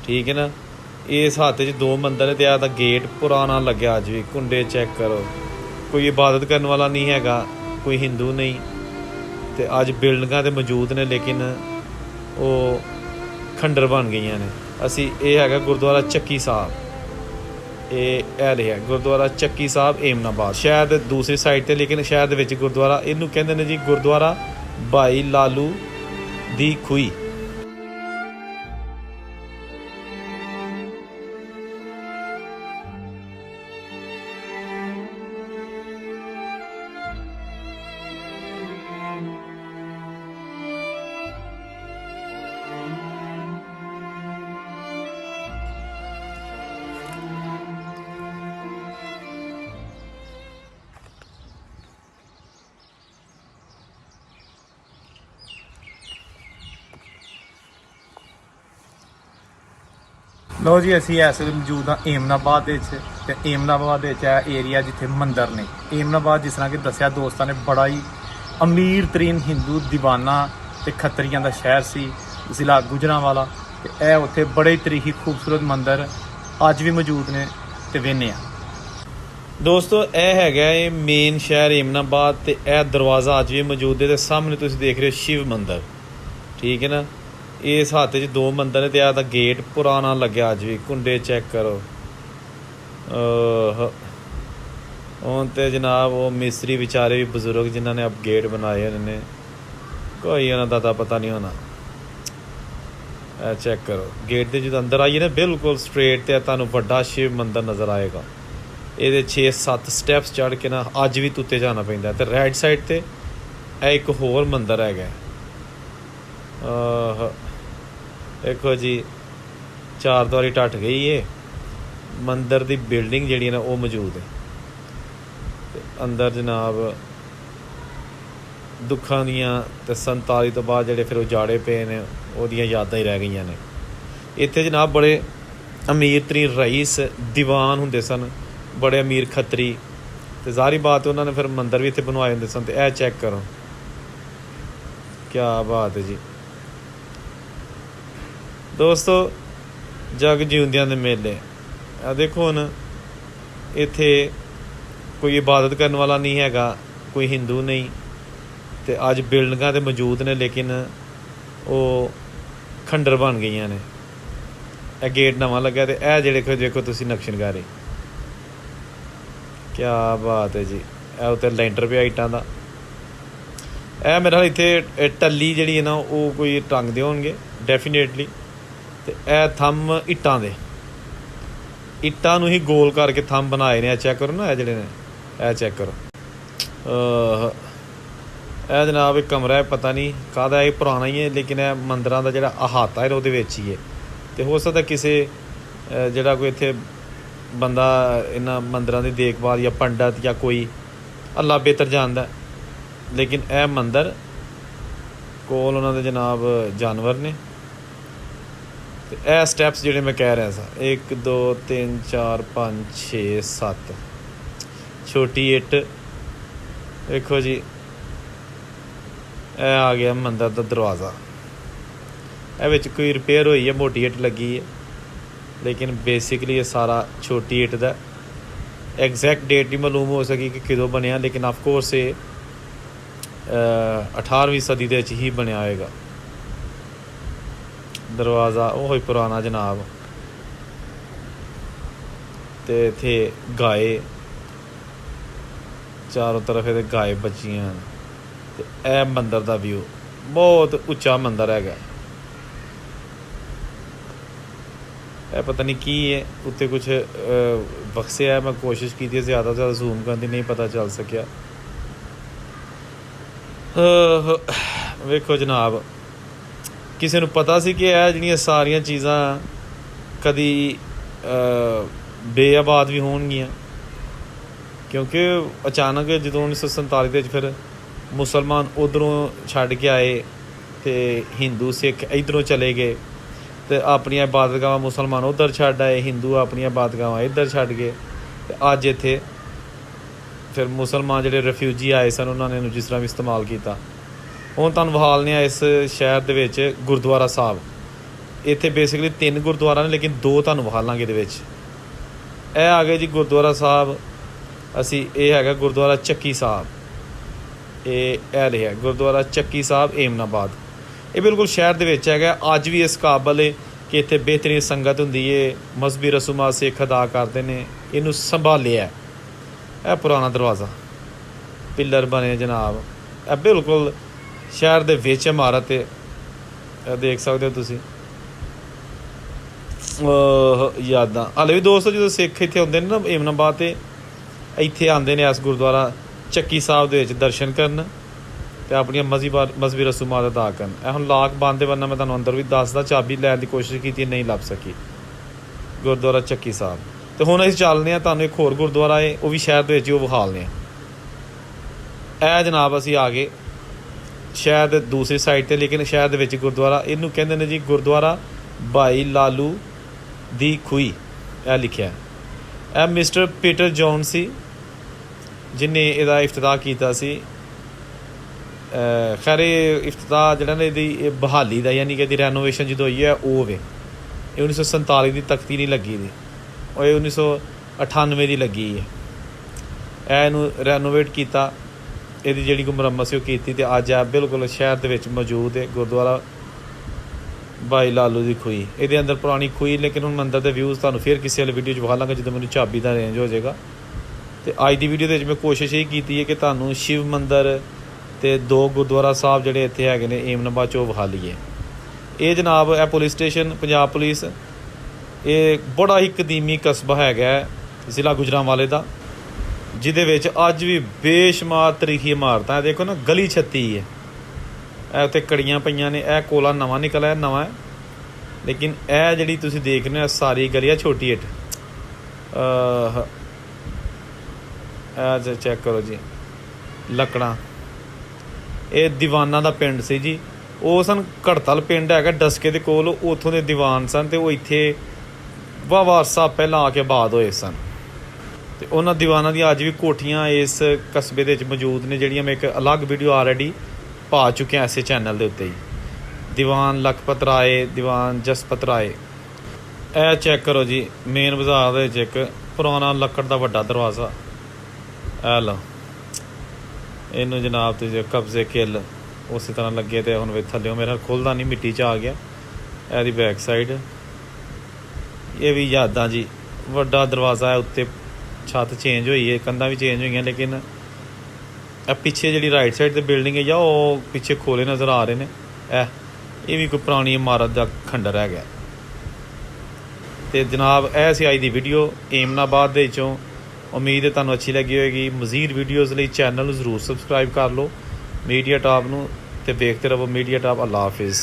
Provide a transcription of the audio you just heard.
ठीक है ना। इस हाथ च 2 मंदिर ते आ गेट पुराना लग्या अज भी, कुंडे चेक करो। कोई इबादत करने वाला नहीं हैगा, कोई हिंदू नहीं। तो अज बिल्डिंगां ते मौजूद ने लेकिन वो खंडर बन गई ने। असी ये है गुरुद्वारा चक्की साहब, ये है गुरुद्वारा चक्की साहब एमनाबाद, शायद दूसरी साइड ते, लेकिन शहर दे विच गुरुद्वारा इनू कहंदे ने जी गुरुद्वारा भाई लालू दी खूही। लो जी, असी इस वेले मौजूद हाँ एमनाबाद। एमनाबाद एरिया जिथे मंदिर ने। एमनाबाद जिस तरह कि दसिया दोस्तों ने, बड़ा ही अमीर तरीन हिंदू दीवाना ते खत्रियां दा शहर सी, जिला गुजरांवाला। ते ए उत्थे बड़े तरीकी खूबसूरत मंदिर अज भी मौजूद ने ते वेने आ। दोस्तों यह है मेन शहर एमनाबाद, ते यह दरवाज़ा अज भी मौजूद है। सामने तुसीं देख रहे हो शिव मंदिर, ठीक है ना। इस हाथ च 2 मंदिर ते आ गेट पुराना लग्या अज भी, कुंडे चेक करो। हूँ तो जनाब वो मिस्त्री बेचारे भी बजुर्ग जिन्होंने अब गेट बनाए उन्होंने, कोई उन्होंने दा पता नहीं होना। चेक करो गेट के जो अंदर आइए ना, बिल्कुल स्ट्रेट तो तुहानूं वड्डा शिव मंदिर नज़र आएगा। ये 6-7 स्टैप्स चढ़ के ना अज भी उत्ते जाना पैंदा। तो राइट साइड ते एक होर मंदिर है, देखो जी 4 दीवारी ढट गई है। मंदिर की बिल्डिंग जी ना वो मौजूद है। ते अंदर जनाब दुखा दियाँ ते 47 तो बाद जोड़े फिर उजाड़े पे ने, वह यादां ही रह गई ने। इत्थे जनाब बड़े अमीर तरीन रईस दीवान हुंदे सन, बड़े अमीर खत्तरी। तो जाहिर बात उन्होंने फिर मंदिर भी इत्थे बनवाए होंदे सन। तो यह चेक करो, क्या बात है जी। दोस्तों जग जिउंदियां दे मेले, देखो हुण इत्थे कोई इबादत करने वाला नहीं हैगा, कोई हिंदू नहीं। तो अज बिल्डिंगां ते मौजूद ने लेकिन वो खंडर बन गई ने। यह गेट नवां लग्या, तो यह जेह्ड़े देखो तुसीं नक्शनकारी, क्या बात है जी। यह उत्ते लैंटर पिया इट्टां दा। यह मेरा इत्थे टल्ली जिहड़ी है ना वो कोई टंगदे होणगे डेफिनेटली। तो यह थंब इट्टां दे, इट्टां नूं ही गोल करके थंब बनाए ने। चेक करो ना, जिहड़े ने यह चेक करो। यह जनाब एक कमरा है, पता नहीं काहदा है, पुराना ही है लेकिन यह मंदिरां दा जिहड़ा अहाता है उहदे विच ही है। तो हो सकदा किसी जिहड़ा कोई इत्थे बंदा इन्हां मंदिरां दी देखभाल या पंडित या कोई अल्लाह बेहतर जानदा है। लेकिन यह मंदिर कोल उन्हां दे जनाब जानवर ने। तो यह स्टैप्स जिहड़े मैं कह रहा सा, 1 2 3 4 5 6 7 छोटी इट, देखो जी यह आ गया मंदिर का दरवाज़ा। यह कोई रिपेयर हुई है, मोटी इट लगी है, लेकिन बेसिकली ये सारा छोटी इट का। एग्जैक्ट डेट नहीं मालूम हो सकी कि कदों बनया, लेकिन ऑफकोर्स ये 18वीं सदी के ही बनया होएगा दरवाज़ा। वो ही पुराना जनाब। तो इत्थे गाय चारों तरफ ये गाय बचियां। तो यह मंदिर का व्यू, बहुत उच्चा मंदिर है। यह पता नहीं की है, उत्ते कुछ बक्से है। मैं कोशिश की थी ज़्यादा से ज़्यादा जूम करने, नहीं पता चल सकिया। वेखो जनाब, किसी नूं पता सी कि यह जिहड़ियां सारियां चीज़ां कदी बेआबाद भी होणगियां, क्योंकि अचानक जो 1947 के फिर मुसलमान उधरों छड्ड के आए तो हिंदू सिख इधरों चले गए। तो अपनी इबादतगाह मुसलमान उधर छड्ड आए, हिंदू अपनी इबादतगाह इधर छड्ड गए। तो अज इत्थे फिर मुसलमान जिहड़े रिफ्यूजी आए सन उन्होंने जिस तरह भी इस्तेमाल किया। हुण तुहानूं विखालने इस शहर दे विच गुरुद्वारा साहब। ਇੱਥੇ ਬੇਸਿਕਲੀ 3 ਗੁਰਦੁਆਰਾ ਨੇ, ਲੇਕਿਨ 2 ਤੁਹਾਨੂੰ ਵਿਖਾ ਲਾਂਗੇ ਇਹਦੇ ਵਿੱਚ। ਇਹ ਆ ਗਏ ਜੀ ਗੁਰਦੁਆਰਾ ਸਾਹਿਬ। ਅਸੀਂ ਇਹ ਹੈਗਾ ਗੁਰਦੁਆਰਾ ਚੱਕੀ ਸਾਹਿਬ, ਇਹ ਰਿਹਾ ਗੁਰਦੁਆਰਾ ਚੱਕੀ ਸਾਹਿਬ ਏਮਨਾਬਾਦ। ਇਹ ਬਿਲਕੁਲ ਸ਼ਹਿਰ ਦੇ ਵਿੱਚ ਹੈਗਾ। ਅੱਜ ਵੀ ਇਸ ਕਾਬਲ ਹੈ ਕਿ ਇੱਥੇ ਬਿਹਤਰੀਨ ਸੰਗਤ ਹੁੰਦੀ ਹੈ, ਮਜ਼ਹਬੀ ਰਸੂਮਾਤ ਸਿੱਖ ਅਦਾ ਕਰਦੇ ਨੇ। ਇਹਨੂੰ ਸੰਭਾਲਿਆ ਇਹ ਪੁਰਾਣਾ ਦਰਵਾਜ਼ਾ, ਪਿੱਲਰ ਬਣੇ ਜਨਾਬ। ਇਹ ਬਿਲਕੁਲ ਸ਼ਹਿਰ ਦੇ ਵਿੱਚ ਇਮਾਰਤ ਹੈ, ਇਹ ਦੇਖ ਸਕਦੇ ਹੋ ਤੁਸੀਂ। ਯਾਦਾਂ ਹਾਲੇ ਵੀ ਦੋਸਤੋ, ਜਦੋਂ ਸਿੱਖ ਇੱਥੇ ਆਉਂਦੇ ਨੇ ਨਾ ਏਮਨਾਬਾਦ, ਤੇ ਇੱਥੇ ਆਉਂਦੇ ਨੇ ਇਸ ਗੁਰਦੁਆਰਾ ਚੱਕੀ ਸਾਹਿਬ ਦੇ ਵਿੱਚ ਦਰਸ਼ਨ ਕਰਨ ਅਤੇ ਆਪਣੀਆਂ ਮਜ਼ਹਬੀ ਰਸੂਮਾਤ ਅਦਾ ਕਰਨ। ਇਹ ਹੁਣ ਲਾਕ ਬੰਦ ਵਰਨਾ ਮੈਂ ਤੁਹਾਨੂੰ ਅੰਦਰ ਵੀ ਦੱਸਦਾ, ਚਾਬੀ ਲੈਣ ਦੀ ਕੋਸ਼ਿਸ਼ ਕੀਤੀ, ਨਹੀਂ ਲੱਭ ਸਕੀ। ਗੁਰਦੁਆਰਾ ਚੱਕੀ ਸਾਹਿਬ। ਅਤੇ ਹੁਣ ਅਸੀਂ ਚੱਲਦੇ ਹਾਂ, ਤੁਹਾਨੂੰ ਇੱਕ ਹੋਰ ਗੁਰਦੁਆਰਾ ਹੈ, ਉਹ ਵੀ ਸ਼ਹਿਰ ਦੇ ਵਿੱਚ ਹੀ, ਉਹ ਵਿਖਾਲਦੇ ਹਾਂ। ਇਹ ਜਨਾਬ ਅਸੀਂ ਆ ਗਏ ਸ਼ਹਿਰ ਦੇ ਦੂਸਰੀ ਸਾਈਡ 'ਤੇ, ਲੇਕਿਨ ਸ਼ਹਿਰ ਦੇ ਵਿੱਚ ਗੁਰਦੁਆਰਾ। ਇਹਨੂੰ ਕਹਿੰਦੇ ਨੇ ਜੀ ਗੁਰਦੁਆਰਾ ਭਾਈ ਲਾਲੂ ਦੀ ਖੂਹੀ, ਇਹ ਲਿਖਿਆ। ਇਹ ਮਿਸਟਰ ਪੀਟਰ ਜੌਨ ਸੀ ਜਿਹਨੇ ਇਹਦਾ ਇਫਤਤਾਹ ਕੀਤਾ ਸੀ। ਖੈਰ ਇਹ ਇਫਤਤਾਹ ਜਿਹੜਾ ਨਾ ਇਹਦੀ ਇਹ ਬਹਾਲੀ ਦਾ, ਯਾਨੀ ਕਿ ਇਹਦੀ ਰੈਨੋਵੇਸ਼ਨ ਜਦੋਂ ਹੋਈ ਹੈ ਉਹ ਵੇ। ਇਹ 1947 ਦੀ ਤਖਤੀ ਨਹੀਂ ਲੱਗੀ ਦੀ, ਉਹ ਇਹ 1998 ਦੀ ਲੱਗੀ ਹੈ। ਇਹਨੂੰ ਰੈਨੋਵੇਟ ਕੀਤਾ, ਇਹਦੀ ਜਿਹੜੀ ਕੋਈ ਮੁਰੰਮਤ ਸੀ ਉਹ ਕੀਤੀ, ਅਤੇ ਅੱਜ ਆ ਬਿਲਕੁਲ ਸ਼ਹਿਰ ਦੇ ਵਿੱਚ ਮੌਜੂਦ ਹੈ ਗੁਰਦੁਆਰਾ ਭਾਈ ਲਾਲੂ ਦੀ ਖੂਹੀ। ਇਹਦੇ ਅੰਦਰ ਪੁਰਾਣੀ ਖੂਹੀ, ਲੇਕਿਨ ਹੁਣ ਮੰਦਰ ਦੇ ਵਿਊਜ਼ ਤੁਹਾਨੂੰ ਫਿਰ ਕਿਸੇ ਵਾਲੇ ਵੀਡੀਓ 'ਚ ਵਿਖਾ ਲਾਂਗਾ ਜਦੋਂ ਮੈਨੂੰ ਚਾਬੀ ਦਾ ਅਰੇਂਜ ਹੋ ਜਾਏਗਾ। ਅਤੇ ਅੱਜ ਦੀ ਵੀਡੀਓ ਦੇ ਵਿੱਚ ਮੈਂ ਕੋਸ਼ਿਸ਼ ਇਹ ਕੀਤੀ ਹੈ ਕਿ ਤੁਹਾਨੂੰ ਸ਼ਿਵ ਮੰਦਰ ਅਤੇ 2 ਗੁਰਦੁਆਰਾ ਸਾਹਿਬ ਜਿਹੜੇ ਇੱਥੇ ਹੈਗੇ ਨੇ ਏਮਨਾਬਾਦ 'ਚ ਉਹ ਵਿਖਾ ਲਈਏ। ਇਹ ਜਨਾਬ ਇਹ ਪੁਲਿਸ ਸਟੇਸ਼ਨ ਪੰਜਾਬ ਪੁਲਿਸ, ਇਹ ਬੜਾ ਹੀ ਕਦੀਮੀ ਕਸਬਾ ਹੈਗਾ ਜ਼ਿਲ੍ਹਾ ਗੁਜਰਾਂਵਾਲੇ ਦਾ, ਜਿਹਦੇ ਵਿੱਚ ਅੱਜ ਵੀ ਬੇਸ਼ੁਮਾਰ ਤਾਰੀਖੀ ਇਮਾਰਤਾਂ। ਦੇਖੋ ਨਾ, ਗਲੀ 36 ਹੈ, ਇਹ ਉੱਥੇ ਕੜੀਆਂ ਪਈਆਂ ਨੇ। ਇਹ ਕੋਲਾ ਨਵਾਂ ਨਿਕਲਿਆ, ਨਵਾਂ ਹੈ, ਲੇਕਿਨ ਇਹ ਜਿਹੜੀ ਤੁਸੀਂ ਦੇਖ ਰਹੇ ਹੋ ਸਾਰੀ ਗਲੀ ਆ ਛੋਟੀ ਇੱਟ। ਇਹ ਚੈੱਕ ਕਰੋ ਜੀ, ਲੱਕੜਾਂ। ਇਹ ਦੀਵਾਨਾਂ ਦਾ ਪਿੰਡ ਸੀ ਜੀ। ਉਹ ਸਨ ਘੜਤਲ ਪਿੰਡ ਹੈਗਾ ਡਸਕੇ ਦੇ ਕੋਲ, ਉੱਥੋਂ ਦੇ ਦੀਵਾਨ ਸਨ, ਅਤੇ ਉਹ ਇੱਥੇ ਵਾਹ ਸਾਹਿਬ ਪਹਿਲਾਂ ਆ ਕੇ ਆਬਾਦ ਹੋਏ ਸਨ। ਅਤੇ ਉਹਨਾਂ ਦੀਵਾਨਾਂ ਦੀਆਂ ਅੱਜ ਵੀ ਕੋਠੀਆਂ ਇਸ ਕਸਬੇ ਦੇ ਵਿੱਚ ਮੌਜੂਦ ਨੇ, ਜਿਹੜੀਆਂ ਮੈਂ ਇੱਕ ਅਲੱਗ ਵੀਡੀਓ ਆਲਰੇਡੀ ਪਾ ਚੁੱਕਿਆ ਇਸੇ ਚੈਨਲ ਦੇ ਉੱਤੇ ਹੀ। ਦੀਵਾਨ ਲਖਪਤ ਰਾਏ, ਦੀਵਾਨ ਜਸਪਤ ਰਾਏ। ਇਹ ਚੈੱਕ ਕਰੋ ਜੀ, ਮੇਨ ਬਾਜ਼ਾਰ ਦੇ ਵਿੱਚ ਇੱਕ ਪੁਰਾਣਾ ਲੱਕੜ ਦਾ ਵੱਡਾ ਦਰਵਾਜ਼ਾ। ਇਹ ਲਓ, ਇਹਨੂੰ ਜਨਾਬ ਤੁਸੀਂ ਕਬਜ਼ੇ ਕਿੱਲ ਉਸੇ ਤਰ੍ਹਾਂ ਲੱਗੇ, ਅਤੇ ਹੁਣ ਥੱਲਿਓ ਮੇਰਾ ਖੁੱਲ੍ਹਦਾ ਨਹੀਂ, ਮਿੱਟੀ 'ਚ ਆ ਗਿਆ। ਇਹਦੀ ਬੈਕ ਸਾਈਡ ਇਹ ਵੀ ਯਾਦਾਂ ਜੀ, ਵੱਡਾ ਦਰਵਾਜ਼ਾ ਹੈ। ਉੱਤੇ ਛੱਤ ਚੇਂਜ ਹੋਈ ਹੈ, ਕੰਧਾਂ ਵੀ ਚੇਂਜ ਹੋਈਆਂ, ਲੇਕਿਨ ਇਹ ਪਿੱਛੇ ਜਿਹੜੀ ਰਾਈਟ ਸਾਈਡ 'ਤੇ ਬਿਲਡਿੰਗ ਹੈ ਜਾਂ ਉਹ ਪਿੱਛੇ ਖੋਲੇ ਨਜ਼ਰ ਆ ਰਹੇ ਨੇ। ਇਹ ਵੀ ਕੋਈ ਪੁਰਾਣੀ ਇਮਾਰਤ ਦਾ ਖੰਡਰ ਹੈਗਾ। ਅਤੇ ਜਨਾਬ ਇਹ ਸੀ ਅੱਜ ਦੀ ਵੀਡੀਓ ਏਮਨਾਬਾਦ ਦੇ ਵਿੱਚੋਂ। ਉਮੀਦ ਹੈ ਤੁਹਾਨੂੰ ਅੱਛੀ ਲੱਗੀ ਹੋਏਗੀ। ਮਜ਼ੀਦ ਵੀਡੀਓਜ਼ ਲਈ ਚੈਨਲ ਨੂੰ ਜ਼ਰੂਰ ਸਬਸਕ੍ਰਾਈਬ ਕਰ ਲਓ ਮੀਡੀਆ ਟਾਪ ਨੂੰ, ਅਤੇ ਵੇਖਦੇ ਰਹੋ ਮੀਡੀਆ ਟਾਪ। ਅੱਲਾ ਹਾਫਿਜ਼।